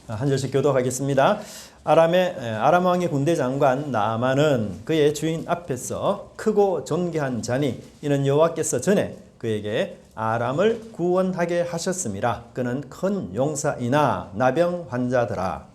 한 절씩 교독하겠습니다. 아람 왕의 군대 장관 나아만은 그의 주인 앞에서 크고 존귀한 자니 이는 여호와께서 전에 그에게 아람을 구원하게 하셨음이라. 그는 큰 용사이나 나병 환자더라.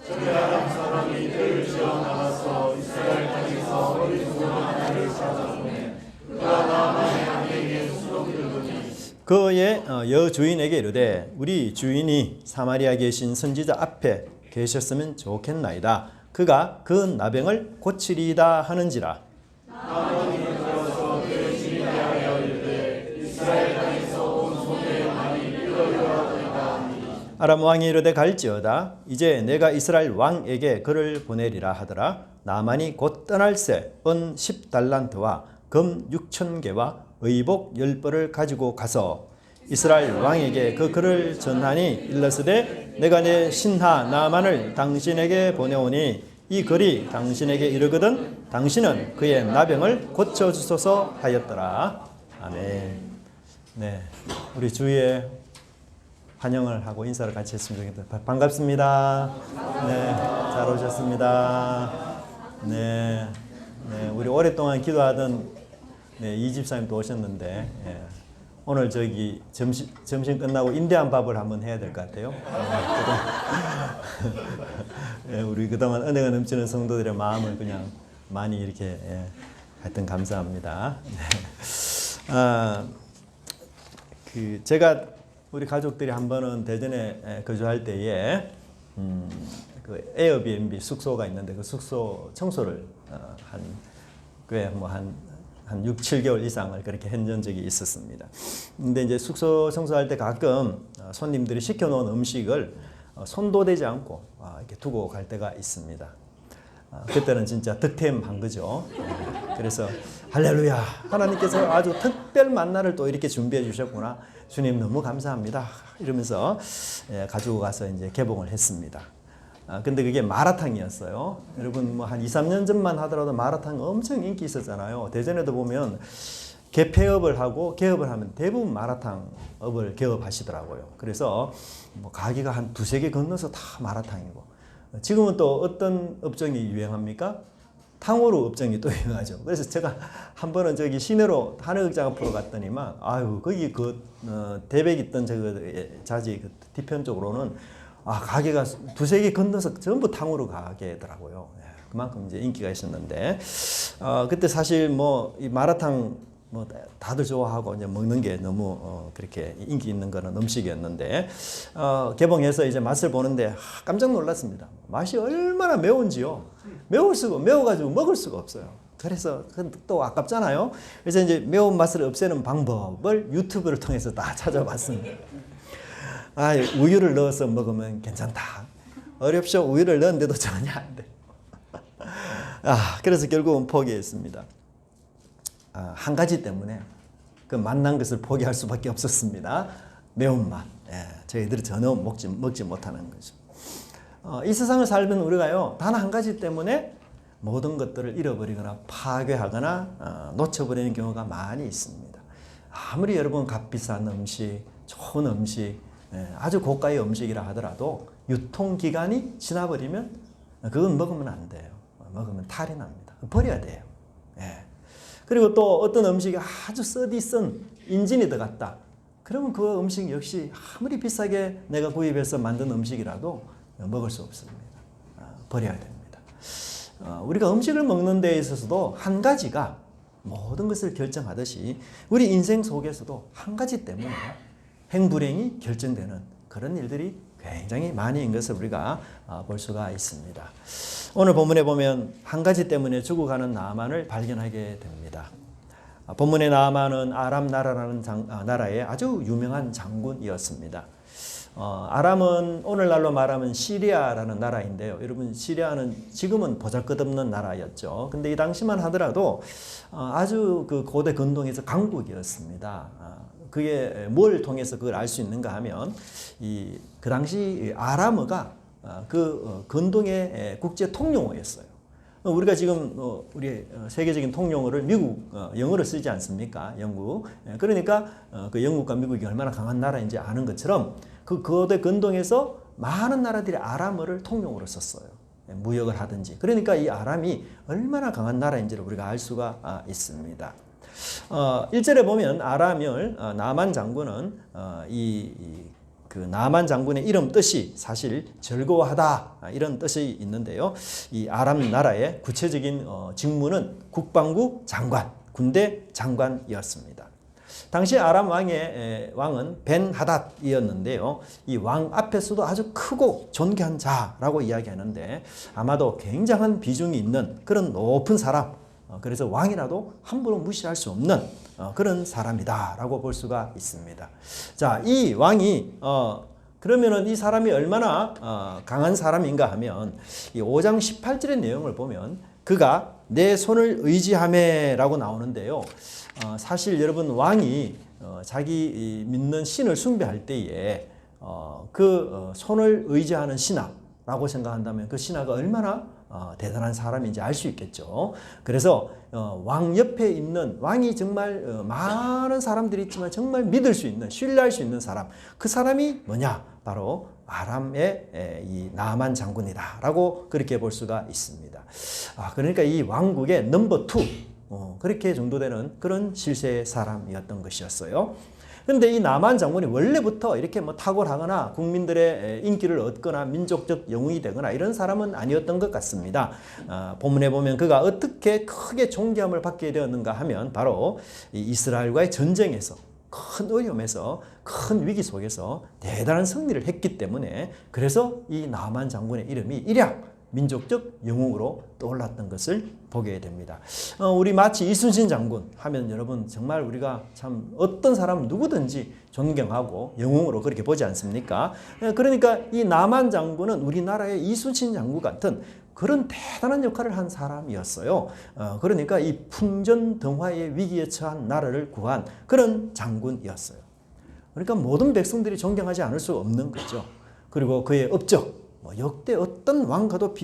저기 아람 사람이 떼를 지어 나가서 이스라엘 땅에서 어린 소 하나를 찾아보매 그가 나아만의 아내에게 수록이를 보니 그의 여주인에게 이르되 우리 주인이 사마리아에 계신 선지자 앞에 계셨으면 좋겠나이다. 그가 그 나병을 고치리이다 하는지라. 나아만이 들어서 그의 주인에게 하여 이르되 이스라엘 땅에서 온 소의 많이 이러이러하도다 하니 아람 왕이 이르되 갈지어다. 이제 내가 이스라엘 왕에게 그를 보내리라 하더라. 나만이 곧 떠날새 은 10달란트와 금 6,000개와 의복 10벌을 가지고 가서 이스라엘 왕에게 그 글을 전하니 일러스되 내가 내 신하 나만을 당신에게 보내오니 이 글이 당신에게 이르거든 당신은 그의 나병을 고쳐주소서 하였더라. 아멘. 네, 우리 주위에 환영을 하고 인사를 같이 했으면 좋겠다. 반갑습니다. 네, 잘 오셨습니다. 네, 우리 오랫동안 기도하던 이 집사님도 오셨는데 오늘 저기 점심 끝나고 인대한 밥을 한번 해야 될 것 같아요. 우리 그동안 은혜가 넘치는 성도들의 마음을 그냥 많이 이렇게 하여튼 감사합니다. 제가 우리 가족들이 한 번은 대전에 거주할 때에 그 에어비앤비 숙소가 있는데 그 숙소 청소를 한 6, 7개월 이상을 그렇게 했던 적이 있었습니다. 근데 이제 숙소 청소할 때 가끔 손님들이 시켜놓은 음식을 손도 대지 않고 이렇게 두고 갈 때가 있습니다. 그때는 진짜 득템한 거죠. 그래서 할렐루야, 하나님께서 아주 특별 만나를 또 이렇게 준비해 주셨구나. 주님 너무 감사합니다. 이러면서 가지고 가서 이제 개봉을 했습니다. 근데 그게 마라탕이었어요. 여러분 뭐 한 2, 3년 전만 하더라도 마라탕 엄청 인기 있었잖아요. 대전에도 보면 개폐업을 하고 개업을 하면 대부분 마라탕업을 개업하시더라고요. 그래서 뭐 가게가 한 두세 개 건너서 다 마라탕이고 지금은 또 어떤 업종이 유행합니까? 탕후루 업종이 또 유행하죠. 그래서 제가 한 번은 저기 시내로 한의극장 앞으로 갔더니만 아유 거기 대백 있던 자지 뒤편 쪽으로는 가게가 두세 개 건너서 전부 탕후루 가게더라고요. 그만큼 이제 인기가 있었는데 그때 사실 뭐 이 마라탕 뭐 다들 좋아하고 이제 먹는 게 너무 그렇게 인기 있는 거는 음식이었는데 개봉해서 이제 맛을 보는데 깜짝 놀랐습니다. 맛이 얼마나 매운지요. 매워가지고 먹을 수가 없어요. 그래서 또 아깝잖아요. 그래서 이제 매운 맛을 없애는 방법을 유튜브를 통해서 다 찾아봤습니다. 우유를 넣어서 먹으면 괜찮다. 어렵죠. 우유를 넣었는데도 전혀 안 돼. 그래서 결국은 포기했습니다. 한 가지 때문에 그 맛난 것을 포기할 수밖에 없었습니다. 매운맛. 저희들이 전혀 먹지 못하는 거죠. 이 세상을 살면 우리가요, 단 한 가지 때문에 모든 것들을 잃어버리거나 파괴하거나 놓쳐버리는 경우가 많이 있습니다. 아무리 여러분 값비싼 음식, 좋은 음식, 아주 고가의 음식이라 하더라도 유통기간이 지나버리면 그건 먹으면 안 돼요. 먹으면 탈이 납니다. 버려야 돼요. 그리고 또 어떤 음식이 아주 써디쓴 인진이 들어갔다. 그러면 그 음식 역시 아무리 비싸게 내가 구입해서 만든 음식이라도 먹을 수 없습니다. 버려야 됩니다. 우리가 음식을 먹는 데 있어서도 한 가지가 모든 것을 결정하듯이 우리 인생 속에서도 한 가지 때문에 행불행이 결정되는 그런 일들이 굉장히 많이 있는 것을 우리가 볼 수가 있습니다. 오늘 본문에 보면 한 가지 때문에 죽어가는 나아만을 발견하게 됩니다. 본문의 나아만은 아람 나라라는 나라의 아주 유명한 장군이었습니다. 아람은 오늘날로 말하면 시리아라는 나라인데요. 여러분 시리아는 지금은 보잘것없는 나라였죠. 근데 이 당시만 하더라도 아주 그 고대 근동에서 강국이었습니다. 그게 뭘 통해서 그걸 알 수 있는가 하면 그 당시 아람어가 그 근동의 국제 통용어였어요. 우리가 지금 우리 세계적인 통용어를 미국 영어를 쓰지 않습니까? 영국. 그러니까 그 영국과 미국이 얼마나 강한 나라인지 아는 것처럼 그 거대 근동에서 많은 나라들이 아람어를 통용으로 썼어요. 무역을 하든지. 그러니까 이 아람이 얼마나 강한 나라인지를 우리가 알 수가 있습니다. 1절에 보면 아람을 나만 장군은 그 나만 장군의 이름 뜻이 사실 즐거워하다 이런 뜻이 있는데요. 이 아람 나라의 구체적인 직무는 국방부 장관, 군대 장관이었습니다. 당시 아람 왕은 벤하닷이었는데요. 이 왕 앞에서도 아주 크고 존귀한 자라고 이야기하는데 아마도 굉장한 비중이 있는 그런 높은 사람, 그래서 왕이라도 함부로 무시할 수 없는 그런 사람이다라고 볼 수가 있습니다. 자, 이 왕이 그러면은 이 사람이 얼마나 강한 사람인가 하면 이 5장 18절의 내용을 보면 그가 내 손을 의지하매라고 나오는데요. 사실 여러분 왕이 자기 믿는 신을 숭배할 때에 그 손을 의지하는 신하라고 생각한다면 그 신하가 얼마나 대단한 사람인지 알 수 있겠죠. 그래서 왕 옆에 있는 왕이 정말 많은 사람들이 있지만 정말 믿을 수 있는 신뢰할 수 있는 사람, 그 사람이 뭐냐? 바로 아람의 이 나만 장군이다라고 그렇게 볼 수가 있습니다. 그러니까 이 왕국의 넘버 2 그렇게 정도 되는 그런 실세의 사람이었던 것이었어요. 그런데 이 나만 장군이 원래부터 이렇게 뭐 탁월하거나 국민들의 인기를 얻거나 민족적 영웅이 되거나 이런 사람은 아니었던 것 같습니다. 본문에 보면 그가 어떻게 크게 존귀함을 받게 되었는가 하면 바로 이 이스라엘과의 전쟁에서 큰 어려움에서 큰 위기 속에서 대단한 승리를 했기 때문에 그래서 이 나만 장군의 이름이 일약 민족적 영웅으로 떠올랐던 것을 보게 됩니다. 우리 마치 이순신 장군 하면 여러분 정말 우리가 참 어떤 사람 누구든지 존경하고 영웅으로 그렇게 보지 않습니까? 그러니까 이 나만 장군은 우리나라의 이순신 장군 같은 그런 대단한 역할을 한 사람이었어요. 그러니까 이 풍전등화의 위기에 처한 나라를 구한 그런 장군이었어요. 그러니까 모든 백성들이 존경하지 않을 수 없는 거죠. 그리고 그의 업적, 역대 어떤 왕과도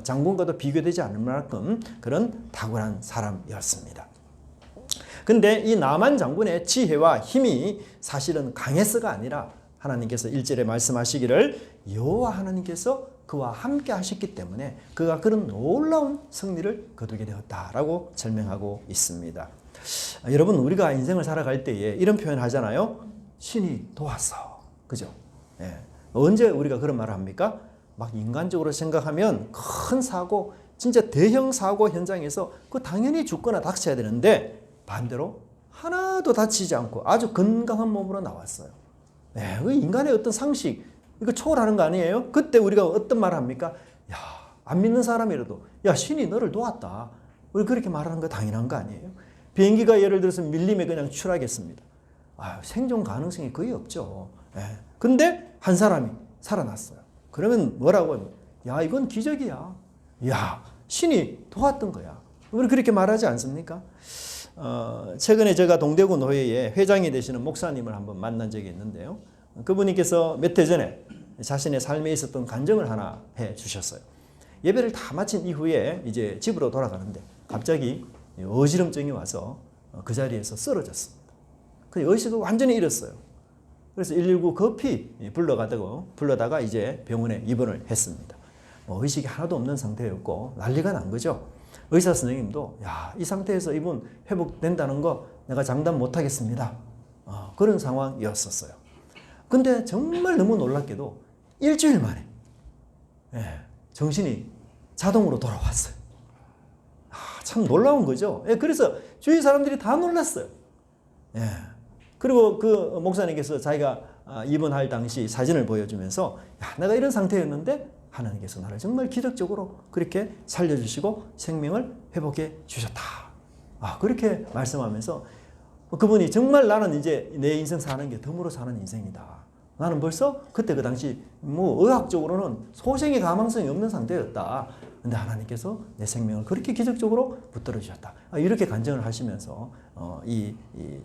장군과도 비교되지 않을 만큼 그런 탁월한 사람이었습니다. 근데 이 나만 장군의 지혜와 힘이 사실은 강해서가 아니라 하나님께서 1절에 말씀하시기를 여호와 하나님께서 그와 함께 하셨기 때문에 그가 그런 놀라운 승리를 거두게 되었다라고 설명하고 있습니다. 여러분 우리가 인생을 살아갈 때에 이런 표현 하잖아요. 신이 도왔어. 그죠? 예. 언제 우리가 그런 말을 합니까? 막 인간적으로 생각하면 큰 사고, 진짜 대형 사고 현장에서 그 당연히 죽거나 다쳐야 되는데 반대로 하나도 다치지 않고 아주 건강한 몸으로 나왔어요. 네, 그 인간의 어떤 상식, 이거 초월하는 거 아니에요? 그때 우리가 어떤 말을 합니까? 야, 안 믿는 사람이라도 야, 신이 너를 도왔다. 우리 그렇게 말하는 거 당연한 거 아니에요? 비행기가 예를 들어서 밀림에 그냥 추락했습니다. 생존 가능성이 거의 없죠. 네. 근데 한 사람이 살아났어요. 그러면 뭐라고 하면 야 이건 기적이야. 야 신이 도왔던 거야. 우리 그렇게 말하지 않습니까? 최근에 제가 동대구 노회의 회장이 되시는 목사님을 한번 만난 적이 있는데요. 그분께서 몇 해 전에 자신의 삶에 있었던 간증을 하나 해 주셨어요. 예배를 다 마친 이후에 이제 집으로 돌아가는데 갑자기 어지럼증이 와서 그 자리에서 쓰러졌습니다. 그 의식을 완전히 잃었어요. 그래서 119 급히 불러다가 이제 병원에 입원을 했습니다. 의식이 하나도 없는 상태였고 난리가 난 거죠. 의사 선생님도 야, 이 상태에서 이분 회복된다는 거 내가 장담 못하겠습니다. 그런 상황이었었어요. 근데 정말 너무 놀랍게도 일주일 만에 정신이 자동으로 돌아왔어요. 참 놀라운 거죠. 그래서 주위 사람들이 다 놀랐어요. 그리고 그 목사님께서 자기가 입원할 당시 사진을 보여주면서 야, 내가 이런 상태였는데 하나님께서 나를 정말 기적적으로 그렇게 살려주시고 생명을 회복해 주셨다. 그렇게 말씀하면서 그분이 정말 나는 이제 내 인생 사는 게 덤으로 사는 인생이다. 나는 벌써 그때 그 당시 뭐 의학적으로는 소생의 가망성이 없는 상태였다. 근데 하나님께서 내 생명을 그렇게 기적적으로 붙들어 주셨다. 이렇게 간증을 하시면서 이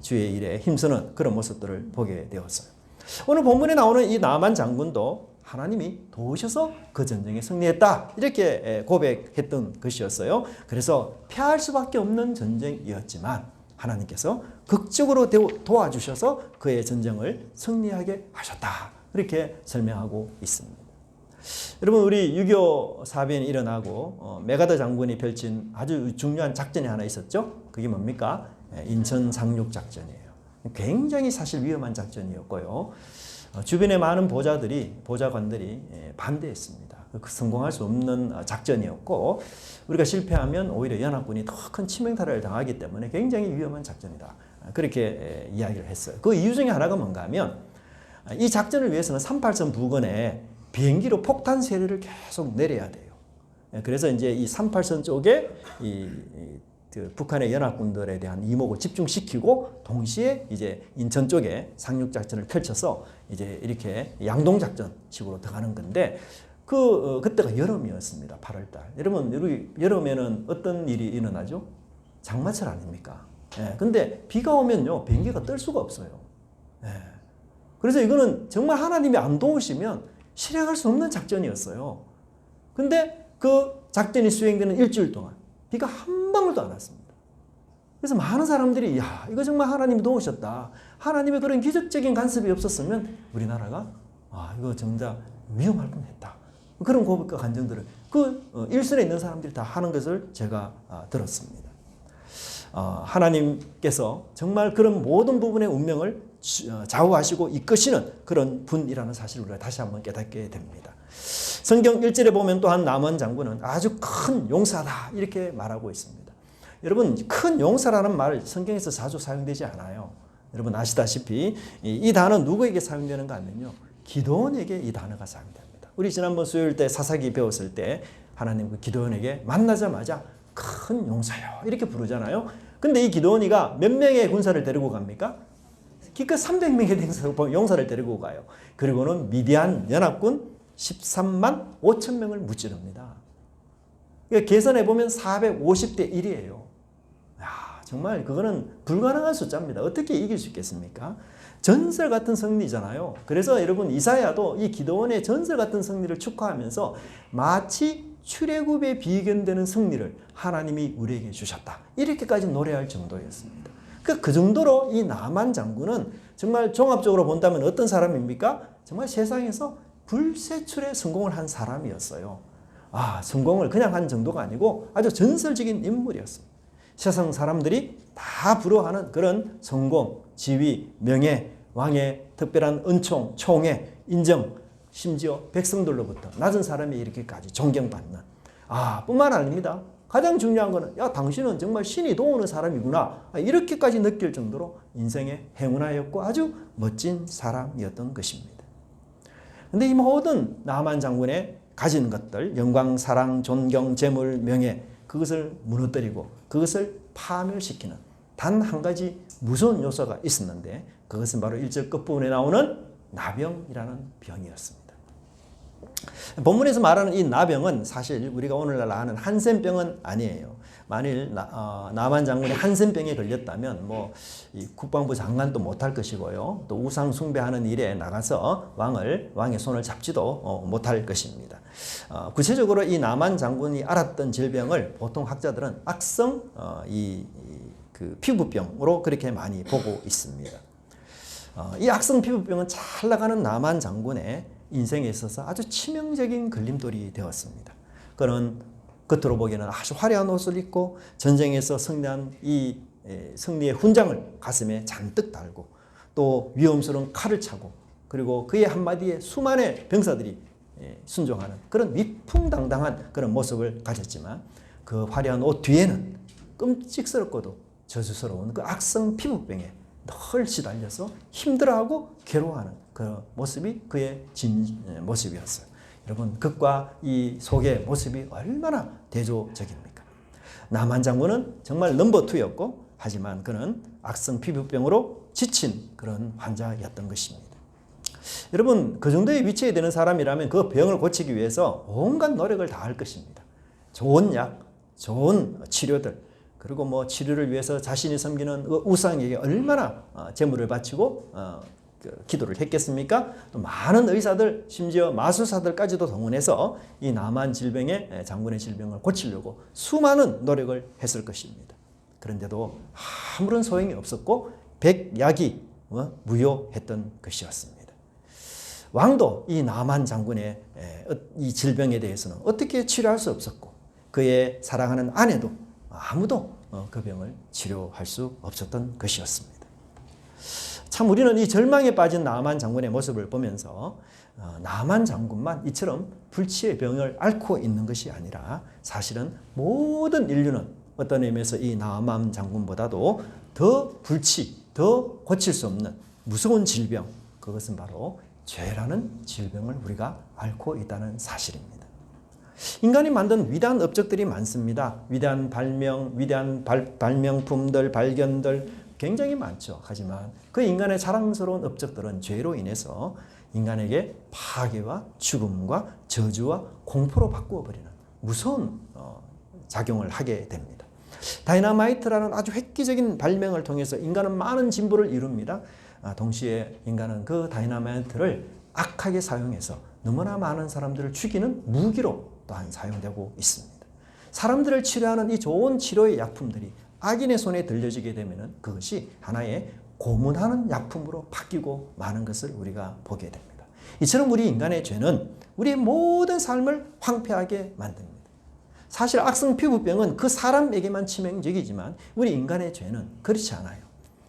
주의 일에 힘쓰는 그런 모습들을 보게 되었어요. 오늘 본문에 나오는 이 나만 장군도 하나님이 도우셔서 그 전쟁에 승리했다. 이렇게 고백했던 것이었어요. 그래서 패할 수밖에 없는 전쟁이었지만 하나님께서 극적으로 도와주셔서 그의 전쟁을 승리하게 하셨다. 이렇게 설명하고 있습니다. 여러분 우리 6.25 사변이 일어나고 메가더 장군이 펼친 아주 중요한 작전이 하나 있었죠. 그게 뭡니까? 인천 상륙 작전이에요. 굉장히 사실 위험한 작전이었고요. 주변의 많은 보좌관들이 반대했습니다. 성공할 수 없는 작전이었고 우리가 실패하면 오히려 연합군이 더 큰 치명타를 당하기 때문에 굉장히 위험한 작전이다. 그렇게 이야기를 했어요. 그 이유 중에 하나가 뭔가 하면 이 작전을 위해서는 38선 부근에 비행기로 폭탄 세례를 계속 내려야 돼요. 그래서 이제 이 38선 쪽에 그 북한의 연합군들에 대한 이목을 집중시키고 동시에 이제 인천 쪽에 상륙 작전을 펼쳐서 이제 이렇게 양동 작전식으로 들어가는 건데 그때가 여름이었습니다. 8월 달. 여러분 여름에는 어떤 일이 일어나죠? 장마철 아닙니까? 근데 비가 오면요 비행기가 뜰 수가 없어요. 그래서 이거는 정말 하나님이 안 도우시면 실행할 수 없는 작전이었어요. 근데 그 작전이 수행되는 일주일 동안 비가 한 방울도 안 왔습니다. 그래서 많은 사람들이 야 이거 정말 하나님이 도우셨다. 하나님의 그런 기적적인 간섭이 없었으면 우리나라가 이거 정말 위험할 뻔했다. 그런 고백과 간증들을 일선에 있는 사람들이 다 하는 것을 제가 들었습니다. 하나님께서 정말 그런 모든 부분의 운명을 좌우하시고 이끄시는 그런 분이라는 사실을 우리가 다시 한번 깨닫게 됩니다. 성경 1절에 보면 또한 남원 장군은 아주 큰 용사다 이렇게 말하고 있습니다. 여러분 큰 용사라는 말 성경에서 자주 사용되지 않아요. 여러분 아시다시피 이 단어 누구에게 사용되는가 하면요. 기도원에게 이 단어가 사용됩니다. 우리 지난번 수요일 때 사사기 배웠을 때 하나님 그 기도원에게 만나자마자 큰 용사요 이렇게 부르잖아요. 근데 이 기도원이가 몇 명의 군사를 데리고 갑니까? 기껏 300명의 용사를 데리고 가요. 그리고는 미디안 연합군 13만 5천 명을 무찌릅니다. 그러니까 계산해 보면 450대 1이에요. 정말 그거는 불가능한 숫자입니다. 어떻게 이길 수 있겠습니까? 전설 같은 승리잖아요. 그래서 여러분 이사야도 이 기도원의 전설 같은 승리를 축하하면서 마치 출애굽에 비견되는 승리를 하나님이 우리에게 주셨다. 이렇게까지 노래할 정도였습니다. 그 정도로 이 나만 장군은 정말 종합적으로 본다면 어떤 사람입니까? 정말 세상에서 불세출에 성공을 한 사람이었어요. 성공을 그냥 한 정도가 아니고 아주 전설적인 인물이었습니다. 세상 사람들이 다 부러워하는 그런 성공, 지위, 명예, 왕의 특별한 은총, 총애, 인정, 심지어 백성들로부터 낮은 사람이 이렇게까지 존경받는 뿐만 아닙니다. 가장 중요한 거는 당신은 정말 신이 도우는 사람이구나 이렇게까지 느낄 정도로 인생의 행운아였고 아주 멋진 사람이었던 것입니다. 그런데 이 모든 나만 장군의 가진 것들 영광, 사랑, 존경, 재물, 명예 그것을 무너뜨리고 그것을 파멸시키는 단 한 가지 무서운 요소가 있었는데 그것은 바로 1절 끝부분에 나오는 나병이라는 병이었습니다. 본문에서 말하는 이 나병은 사실 우리가 오늘날 아는 한센병은 아니에요. 만일 나만 장군이 한센병에 걸렸다면 이 국방부 장관도 못할 것이고요. 또 우상 숭배하는 일에 나가서 왕의 손을 잡지도 못할 것입니다. 구체적으로 이 나만 장군이 앓았던 질병을 보통 학자들은 악성 그 피부병으로 그렇게 많이 보고 있습니다. 이 악성 피부병은 잘 나가는 나만 장군의 인생에 있어서 아주 치명적인 걸림돌이 되었습니다. 그는 겉으로 보기에는 아주 화려한 옷을 입고 전쟁에서 승리한 이 승리의 훈장을 가슴에 잔뜩 달고 또 위험스러운 칼을 차고 그리고 그의 한마디에 수많은 병사들이 순종하는 그런 위풍당당한 그런 모습을 가졌지만 그 화려한 옷 뒤에는 끔찍스럽고도 저주스러운 그 악성 피부병에 늘 시달려서 힘들어하고 괴로워하는 그 모습이 그의 모습이었어요. 여러분 극과 이 속의 모습이 얼마나 대조적입니까? 나만 장군은 정말 넘버 2였고 하지만 그는 악성 피부병으로 지친 그런 환자였던 것입니다. 여러분 그 정도의 위치에 되는 사람이라면 그 병을 고치기 위해서 온갖 노력을 다할 것입니다. 좋은 약, 좋은 치료들 그리고 치료를 위해서 자신이 섬기는 우상에게 얼마나 재물을 바치고 기도를 했겠습니까? 또 많은 의사들 심지어 마술사들까지도 동원해서 이 나만 장군의 질병을 고치려고 수많은 노력을 했을 것입니다. 그런데도 아무런 소용이 없었고 백약이 무효했던 것이었습니다. 왕도 이 나만 장군의 이 질병에 대해서는 어떻게 치료할 수 없었고 그의 사랑하는 아내도 아무도 그 병을 치료할 수 없었던 것이었습니다. 참 우리는 이 절망에 빠진 나만 장군의 모습을 보면서 나만 장군만 이처럼 불치의 병을 앓고 있는 것이 아니라 사실은 모든 인류는 어떤 의미에서 이 나만 장군보다도 더 불치, 더 고칠 수 없는 무서운 질병, 그것은 바로 죄라는 질병을 우리가 앓고 있다는 사실입니다. 인간이 만든 위대한 업적들이 많습니다. 위대한 발명, 위대한 발명품들, 발견들 굉장히 많죠. 하지만 그 인간의 자랑스러운 업적들은 죄로 인해서 인간에게 파괴와 죽음과 저주와 공포로 바꾸어 버리는 무서운 작용을 하게 됩니다. 다이너마이트라는 아주 획기적인 발명을 통해서 인간은 많은 진보를 이룹니다. 동시에 인간은 그 다이너마이트를 악하게 사용해서 너무나 많은 사람들을 죽이는 무기로 또한 사용되고 있습니다. 사람들을 치료하는 이 좋은 치료의 약품들이 악인의 손에 들려지게 되면 그것이 하나의 고문하는 약품으로 바뀌고 마는 것을 우리가 보게 됩니다. 이처럼 우리 인간의 죄는 우리의 모든 삶을 황폐하게 만듭니다. 사실 악성 피부병은 그 사람에게만 치명적이지만 우리 인간의 죄는 그렇지 않아요.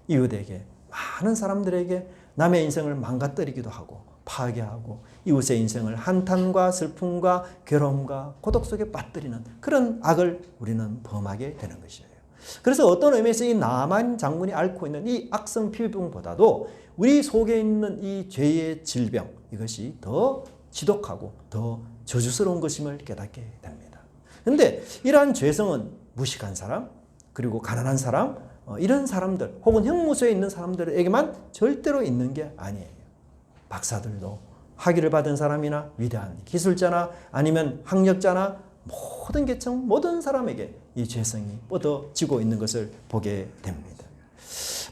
이웃에게, 많은 사람들에게 남의 인생을 망가뜨리기도 하고 파괴하고 이웃의 인생을 한탄과 슬픔과 괴로움과 고독 속에 빠뜨리는 그런 악을 우리는 범하게 되는 것이에요. 그래서 어떤 의미에서 이 나만 장군이 앓고 있는 이 악성 피부병보다도 우리 속에 있는 이 죄의 질병, 이것이 더 지독하고 더 저주스러운 것임을 깨닫게 됩니다. 그런데 이러한 죄성은 무식한 사람, 그리고 가난한 사람, 이런 사람들 혹은 형무소에 있는 사람들에게만 절대로 있는 게 아니에요. 박사들도, 학위를 받은 사람이나 위대한 기술자나 아니면 학력자나 모든 계층, 모든 사람에게 이 죄성이 뻗어지고 있는 것을 보게 됩니다.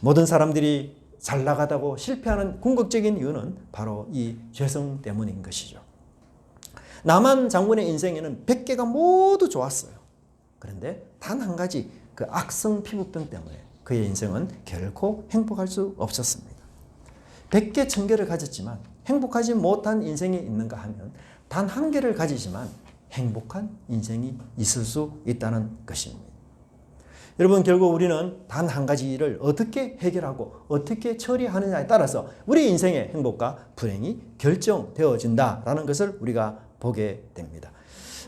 모든 사람들이 잘 나가다고 실패하는 궁극적인 이유는 바로 이 죄성 때문인 것이죠. 나만 장군의 인생에는 100개가 모두 좋았어요. 그런데 단 한 가지 그 악성 피부병 때문에 그의 인생은 결코 행복할 수 없었습니다. 100개, 1000개를 가졌지만 행복하지 못한 인생이 있는가 하면 단 한 개를 가지지만 행복한 인생이 있을 수 있다는 것입니다. 여러분, 결국 우리는 단 한 가지 일을 어떻게 해결하고 어떻게 처리하느냐에 따라서 우리 인생의 행복과 불행이 결정되어진다라는 것을 우리가 보게 됩니다.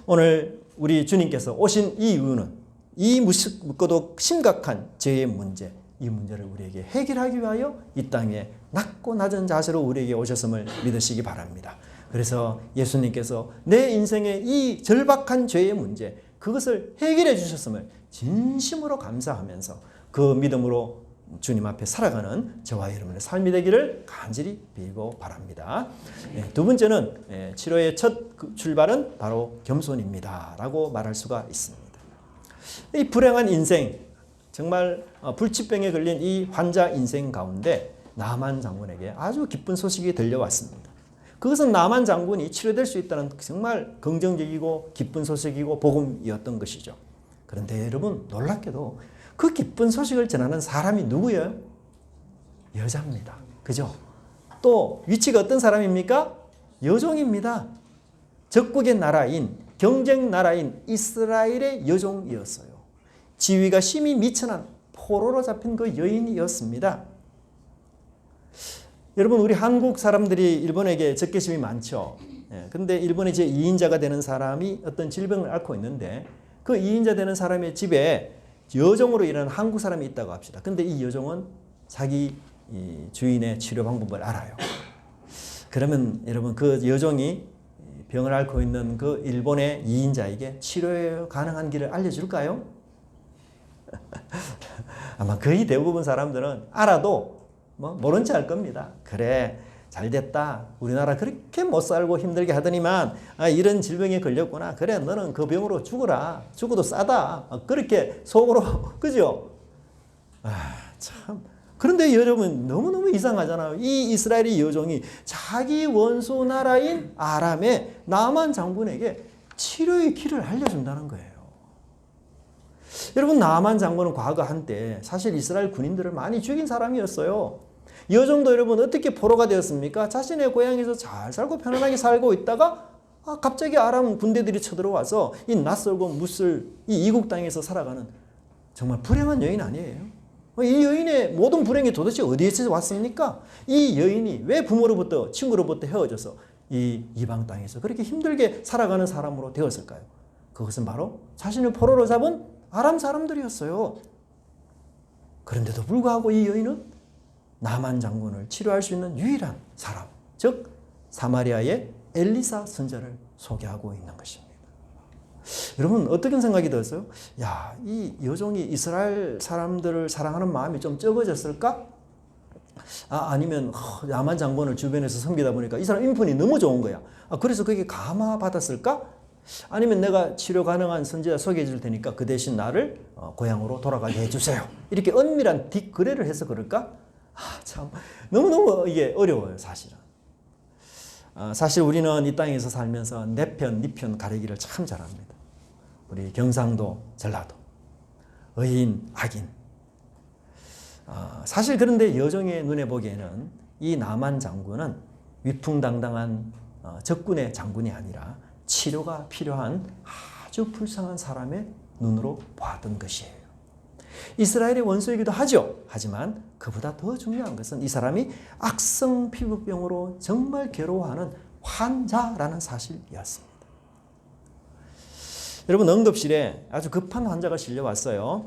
오늘 우리 주님께서 오신 이 이유는 이 무섭고도 심각한 죄의 문제, 이 문제를 우리에게 해결하기 위하여 이 땅에 낮고 낮은 자세로 우리에게 오셨음을 믿으시기 바랍니다. 그래서 예수님께서 내 인생의 이 절박한 죄의 문제, 그것을 해결해 주셨음을 진심으로 감사하면서 그 믿음으로 주님 앞에 살아가는 저와 여러분의 삶이 되기를 간절히 빌고 바랍니다. 두 번째는 치료의 첫 출발은 바로 겸손입니다 라고 말할 수가 있습니다. 이 불행한 인생, 정말 불치병에 걸린 이 환자 인생 가운데 나만 장군에게 아주 기쁜 소식이 들려왔습니다. 그것은 나만 장군이 치료될 수 있다는 정말 긍정적이고 기쁜 소식이고 복음이었던 것이죠. 그런데 여러분, 놀랍게도 그 기쁜 소식을 전하는 사람이 누구예요? 여자입니다. 그죠? 또 위치가 어떤 사람입니까? 여종입니다. 적국의 나라인, 경쟁 나라인 이스라엘의 여종이었어요. 지위가 심히 미천한 포로로 잡힌 그 여인이었습니다. 여러분, 우리 한국 사람들이 일본에게 적개심이 많죠. 근데 일본의 제 2인자가 되는 사람이 어떤 질병을 앓고 있는데 그 2인자 되는 사람의 집에 여종으로 일하는 한국 사람이 있다고 합시다. 근데 이 여종은 자기 주인의 치료 방법을 알아요. 그러면 여러분, 그 여종이 병을 앓고 있는 그 일본의 2인자에게 치료 가능한 길을 알려줄까요? 아마 거의 대부분 사람들은 알아도 모른 체 할 겁니다. 그래, 잘 됐다. 우리나라 그렇게 못 살고 힘들게 하더니만 이런 질병에 걸렸구나. 그래, 너는 그 병으로 죽어라. 죽어도 싸다. 그렇게 속으로 그죠? 참. 그런데 여러분, 너무너무 이상하잖아요. 이 이스라엘의 여종이 자기 원수 나라인 아람의 나만 장군에게 치료의 길을 알려준다는 거예요. 여러분, 나만 장군은 과거 한때 사실 이스라엘 군인들을 많이 죽인 사람이었어요. 여종도 여러분 어떻게 포로가 되었습니까? 자신의 고향에서 잘 살고 편안하게 살고 있다가 갑자기 아람 군대들이 쳐들어와서 이 낯설고 무슬 이 이국 땅에서 살아가는 정말 불행한 여인 아니에요? 이 여인의 모든 불행이 도대체 어디에서 왔습니까? 이 여인이 왜 부모로부터 친구로부터 헤어져서 이 이방 땅에서 그렇게 힘들게 살아가는 사람으로 되었을까요? 그것은 바로 자신을 포로로 잡은 아람 사람들이었어요. 그런데도 불구하고 이 여인은 나만 장군을 치료할 수 있는 유일한 사람, 즉 사마리아의 엘리사 선지자를 소개하고 있는 것입니다. 여러분 어떻게 생각이 들었어요? 야, 이 여종이 이스라엘 사람들을 사랑하는 마음이 좀 적어졌을까? 아니면 나만 장군을 주변에서 섬기다 보니까 이 사람 인품이 너무 좋은 거야. 그래서 그게 감화받았을까? 아니면 내가 치료 가능한 선지자 소개해 줄 테니까 그 대신 나를 고향으로 돌아가게 해주세요. 이렇게 은밀한 뒷거래를 해서 그럴까? 참 너무너무 이게 어려워요, 사실은. 사실 우리는 이 땅에서 살면서 내 편, 네 편 가리기를 참 잘합니다. 우리 경상도, 전라도, 의인, 악인. 사실 그런데 여종의 눈에 보기에는 이 나만 장군은 위풍당당한 적군의 장군이 아니라 치료가 필요한 아주 불쌍한 사람의 눈으로 보았던 것이에요. 이스라엘의 원수이기도 하죠. 하지만 그보다 더 중요한 것은 이 사람이 악성 피부병으로 정말 괴로워하는 환자라는 사실이었습니다. 여러분 응급실에 아주 급한 환자가 실려왔어요.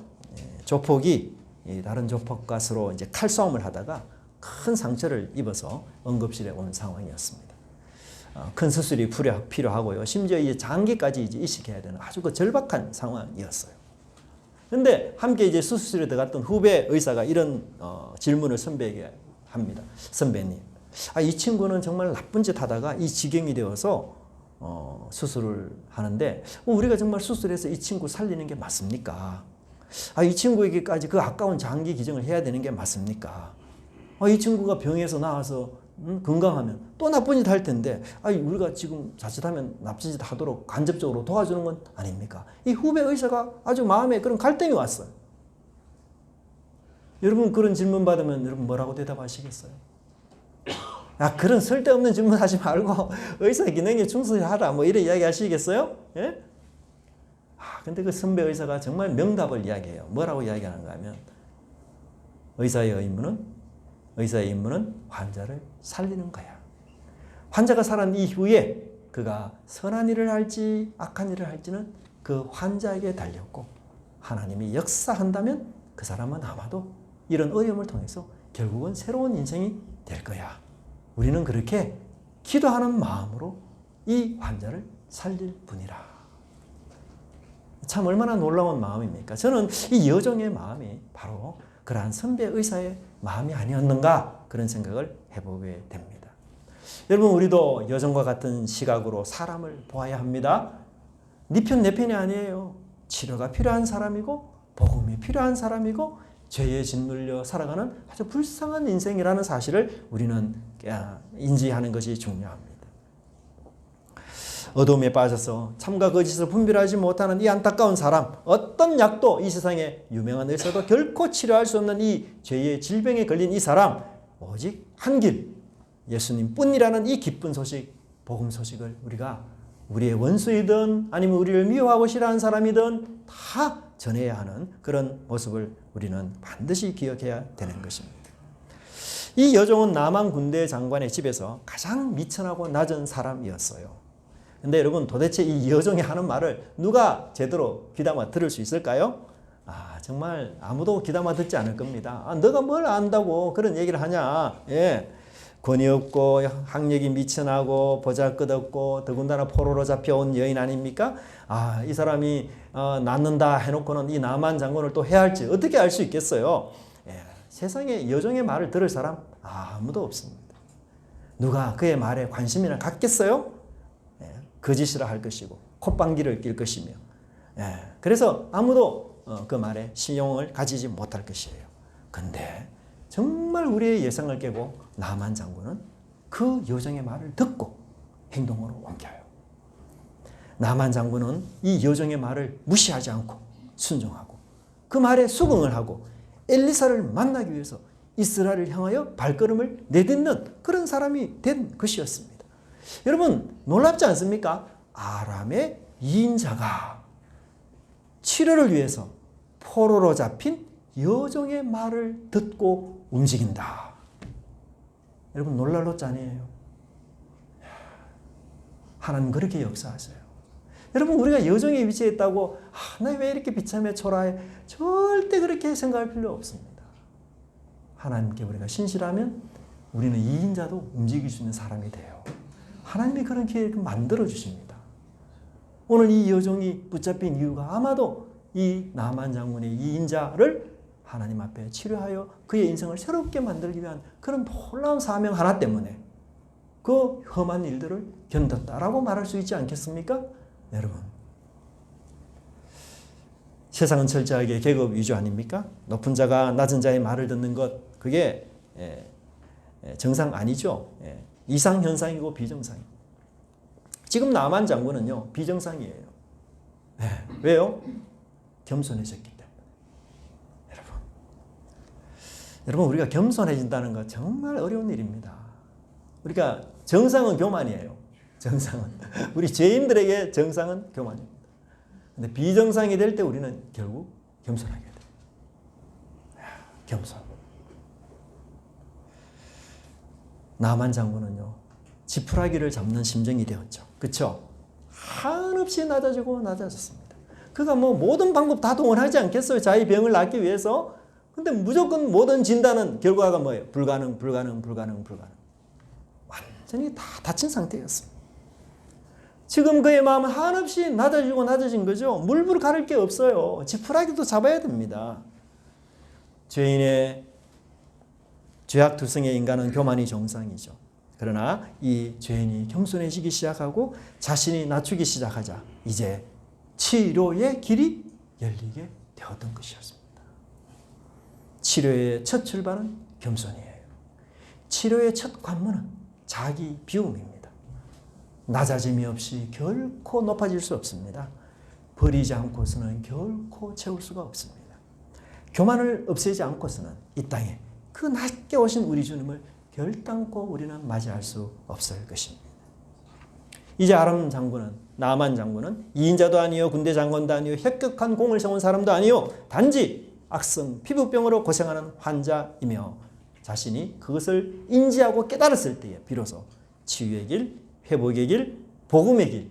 조폭이 다른 조폭과 서로 이제 칼싸움을 하다가 큰 상처를 입어서 응급실에 온 상황이었습니다. 큰 수술이 필요하고요. 심지어 이제 장기까지 이제 이식해야 되는 아주 그 절박한 상황이었어요. 근데 함께 이제 수술실에 들어갔던 후배 의사가 이런 질문을 선배에게 합니다. 선배님, 이 친구는 정말 나쁜 짓 하다가 이 지경이 되어서 수술을 하는데 우리가 정말 수술해서 이 친구 살리는 게 맞습니까? 이 친구에게까지 그 아까운 장기 기증을 해야 되는 게 맞습니까? 이 친구가 병에서 나와서 건강하면 또 나쁜 짓 할 텐데 우리가 지금 자칫하면 나쁜 짓 하도록 간접적으로 도와주는 건 아닙니까? 이 후배 의사가 아주 마음에 그런 갈등이 왔어요. 여러분 그런 질문 받으면 여러분 뭐라고 대답하시겠어요? 그런 쓸데없는 질문 하지 말고 의사 기능에 충실하라 뭐 이런 이야기 하시겠어요? 예? 근데 그 선배 의사가 정말 명답을 이야기해요. 뭐라고 이야기하는가 하면 의사의 임무는 환자를 살리는 거야. 환자가 살아난 이후에 그가 선한 일을 할지 악한 일을 할지는 그 환자에게 달렸고 하나님이 역사한다면 그 사람은 아마도 이런 어려움을 통해서 결국은 새로운 인생이 될 거야. 우리는 그렇게 기도하는 마음으로 이 환자를 살릴 뿐이라. 참 얼마나 놀라운 마음입니까? 저는 이 여종의 마음이 바로 그러한 선배 의사의 마음이 아니었는가 그런 생각을 해보게 됩니다. 여러분 우리도 여종과 같은 시각으로 사람을 보아야 합니다. 네 편 내 편이 아니에요. 치료가 필요한 사람이고 복음이 필요한 사람이고 죄에 짓눌려 살아가는 아주 불쌍한 인생이라는 사실을 우리는 인지하는 것이 중요합니다. 어둠에 빠져서 참과 거짓을 분별하지 못하는 이 안타까운 사람, 어떤 약도 이 세상에 유명한 의사도 결코 치료할 수 없는 이 죄의 질병에 걸린 이 사람, 오직 한 길, 예수님뿐이라는 이 기쁜 소식, 복음 소식을 우리가 우리의 원수이든 아니면 우리를 미워하고 싫어하는 사람이든 다 전해야 하는 그런 모습을 우리는 반드시 기억해야 되는 것입니다. 이 여종은 나만 군대 장관의 집에서 가장 미천하고 낮은 사람이었어요. 근데 여러분 도대체 이 여종이 하는 말을 누가 제대로 귀담아 들을 수 있을까요? 정말 아무도 귀담아 듣지 않을 겁니다. 너가 뭘 안다고 그런 얘기를 하냐. 예. 권위 없고 학력이 미천하고 보잘것없고 더군다나 포로로 잡혀온 여인 아닙니까? 이 사람이 낳는다 해놓고는 이 나만 장군을 또 해야 할지 어떻게 알 수 있겠어요? 예. 세상에 여종의 말을 들을 사람 아무도 없습니다. 누가 그의 말에 관심이나 갖겠어요? 거짓이라 할 것이고 콧방귀를 낄 것이며 그래서 아무도 그 말에 신용을 가지지 못할 것이에요. 근데 정말 우리의 예상을 깨고 나만 장군은 그 여종의 말을 듣고 행동으로 옮겨요. 나만 장군은 이 여종의 말을 무시하지 않고 순종하고 그 말에 수긍을 하고 엘리사를 만나기 위해서 이스라엘을 향하여 발걸음을 내딛는 그런 사람이 된 것이었습니다. 여러분 놀랍지 않습니까? 아람의 2인자가 치료를 위해서 포로로 잡힌 여종의 말을 듣고 움직인다. 여러분 놀랄 것이 아니에요. 하나님 그렇게 역사하세요. 여러분 우리가 여종의 위치에 있다고 나 왜 이렇게 비참해 초라해 절대 그렇게 생각할 필요 없습니다. 하나님께 우리가 신실하면 우리는 2인자도 움직일 수 있는 사람이 돼요. 하나님이 그런 기회를 만들어 주십니다. 오늘 이 여종이 붙잡힌 이유가 아마도 이 나만 장군의 2인자를 하나님 앞에 치료하여 그의 인생을 새롭게 만들기 위한 그런 놀라운 사명 하나 때문에 그 험한 일들을 견뎠다라고 말할 수 있지 않겠습니까? 여러분 세상은 철저하게 계급 위주 아닙니까? 높은 자가 낮은 자의 말을 듣는 것 그게 정상 아니죠. 이상현상이고 비정상이에요. 지금 나만 장군은요 비정상이에요. 왜요? 겸손해졌기 때문에. 여러분 우리가 겸손해진다는 것 정말 어려운 일입니다. 우리가 정상은 교만이에요. 정상은 우리 죄인들에게 정상은 교만입니다. 근데 비정상이 될 때 우리는 결국 겸손하게 돼요. 겸손. 나만 장군은요 지푸라기를 잡는 심정이 되었죠. 그렇죠? 한없이 낮아지고 낮아졌습니다. 그가 뭐 모든 방법 다 동원하지 않겠어요? 자기 병을 낫기 위해서. 근데 무조건 모든 진단은 결과가 뭐예요? 불가능. 완전히 다 다친 상태였습니다. 지금 그의 마음은 한없이 낮아지고 낮아진 거죠. 물불 가릴 게 없어요. 지푸라기도 잡아야 됩니다. 죄인의 죄악투성의 인간은 교만이 정상이죠. 그러나 이 죄인이 겸손해지기 시작하고 자신이 낮추기 시작하자 이제 치료의 길이 열리게 되었던 것이었습니다. 치료의 첫 출발은 겸손이에요. 치료의 첫 관문은 자기 비움입니다. 낮아짐이 없이 결코 높아질 수 없습니다. 버리지 않고서는 결코 채울 수가 없습니다. 교만을 없애지 않고서는 이 땅에 그 낮게 오신 우리 주님을 결단코 우리는 맞이할 수 없을 것입니다. 이제 아람 장군은 나만 장군은 2인자도 아니요 군대 장관도 아니요 혁격한 공을 세운 사람도 아니요 단지 악성 피부병으로 고생하는 환자이며 자신이 그것을 인지하고 깨달았을 때에 비로소 치유의 길, 회복의 길, 복음의 길,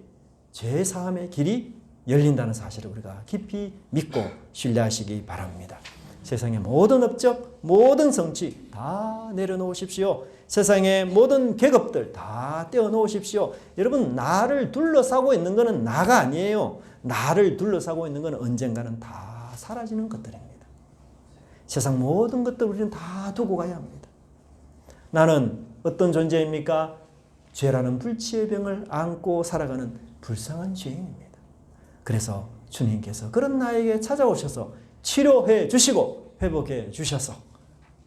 죄사함의 길이 열린다는 사실을 우리가 깊이 믿고 신뢰하시기 바랍니다. 세상의 모든 업적, 모든 성취 다 내려놓으십시오. 세상의 모든 계급들 다 떼어놓으십시오. 여러분 나를 둘러싸고 있는 것은 나가 아니에요. 나를 둘러싸고 있는 것은 언젠가는 다 사라지는 것들입니다. 세상 모든 것들 우리는 다 두고 가야 합니다. 나는 어떤 존재입니까? 죄라는 불치의 병을 안고 살아가는 불쌍한 죄인입니다. 그래서 주님께서 그런 나에게 찾아오셔서 치료해 주시고 회복해 주셔서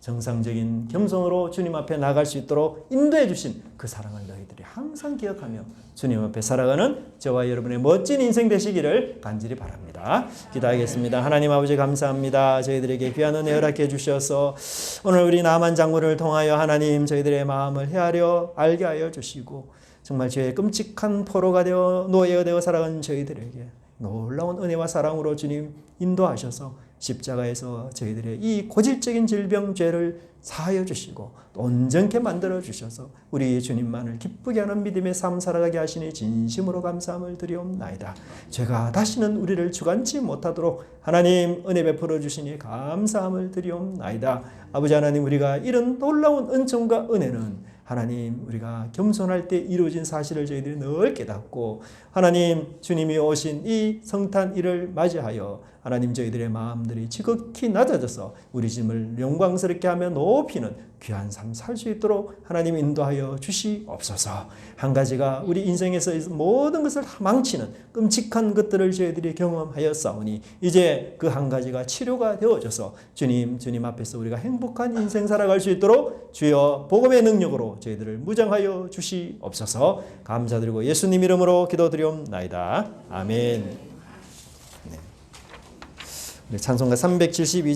정상적인 겸손으로 주님 앞에 나갈 수 있도록 인도해 주신 그 사랑을 너희들이 항상 기억하며 주님 앞에 살아가는 저와 여러분의 멋진 인생 되시기를 간절히 바랍니다. 기도하겠습니다. 하나님 아버지 감사합니다. 저희들에게 귀한 은혜 허락해 주셔서 오늘 우리 나만 장군을 통하여 하나님 저희들의 마음을 헤아려 알게 하여 주시고 정말 죄의 끔찍한 포로가 되어 노예가 되어 살아간 저희들에게 놀라운 은혜와 사랑으로 주님 인도하셔서 십자가에서 저희들의 이 고질적인 질병 죄를 사하여 주시고 온전케 만들어 주셔서 우리 주님만을 기쁘게 하는 믿음의 삶 살아가게 하시니 진심으로 감사함을 드리옵나이다. 죄가 다시는 우리를 주관치 못하도록 하나님 은혜 베풀어 주시니 감사함을 드리옵나이다. 아버지 하나님 우리가 이런 놀라운 은총과 은혜는 하나님 우리가 겸손할 때 이루어진 사실을 저희들이 늘 깨닫고 하나님 주님이 오신 이 성탄일을 맞이하여 하나님 저희들의 마음들이 지극히 낮아져서 우리 짐을 영광스럽게 하며 높이는 귀한 삶 살 수 있도록 하나님 인도하여 주시옵소서. 한 가지가 우리 인생에서 모든 것을 다 망치는 끔찍한 것들을 저희들이 경험하였사오니 이제 그 한 가지가 치료가 되어져서 주님 앞에서 우리가 행복한 인생 살아갈 수 있도록 주여 복음의 능력으로 저희들을 무장하여 주시옵소서. 감사드리고 예수님 이름으로 기도드리옵나이다. 아멘. 네. 찬송가 372